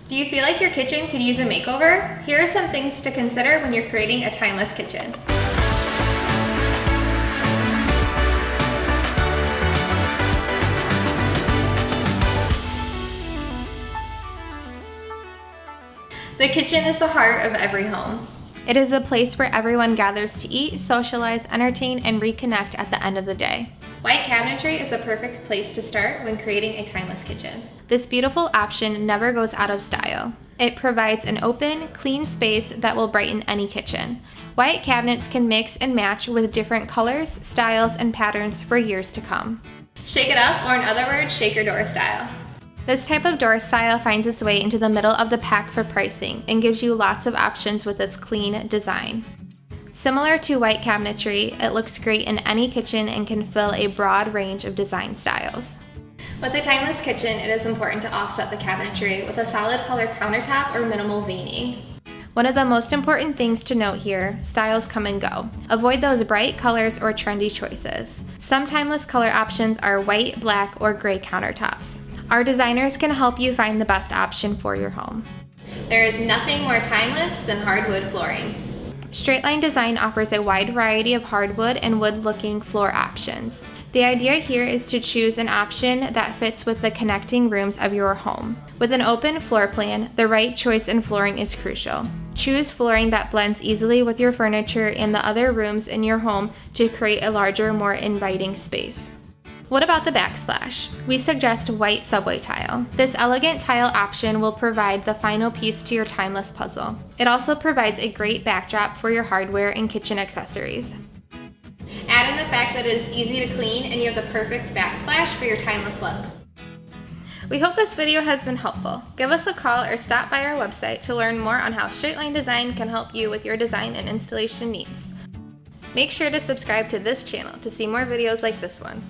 Do you feel like your kitchen could use a makeover? Here are some things to consider when you're creating a timeless kitchen. The kitchen is the heart of every home. It is the place where everyone gathers to eat, socialize, entertain, and reconnect at the end of the day. White cabinetry is the perfect place to start when creating a timeless kitchen. This beautiful option never goes out of style. It provides an open, clean space that will brighten any kitchen. White cabinets can mix and match with different colors, styles, and patterns for years to come. Shake it up, or in other words, shake your door style. This type of door style finds its way into the middle of the pack for pricing and gives you lots of options with its clean design. Similar to white cabinetry, it looks great in any kitchen and can fill a broad range of design styles. With a timeless kitchen, it is important to offset the cabinetry with a solid color countertop or minimal veining. One of the most important things to note here, styles come and go. Avoid those bright colors or trendy choices. Some timeless color options are white, black, or gray countertops. Our designers can help you find the best option for your home. There is nothing more timeless than hardwood flooring. Straight Line Design offers a wide variety of hardwood and wood-looking floor options. The idea here is to choose an option that fits with the connecting rooms of your home. With an open floor plan, the right choice in flooring is crucial. Choose flooring that blends easily with your furniture and the other rooms in your home to create a larger, more inviting space. What about the backsplash? We suggest white subway tile. This elegant tile option will provide the final piece to your timeless puzzle. It also provides a great backdrop for your hardware and kitchen accessories. Add in the fact that it is easy to clean and you have the perfect backsplash for your timeless look. We hope this video has been helpful. Give us a call or stop by our website to learn more on how Straight Line Design can help you with your design and installation needs. Make sure to subscribe to this channel to see more videos like this one.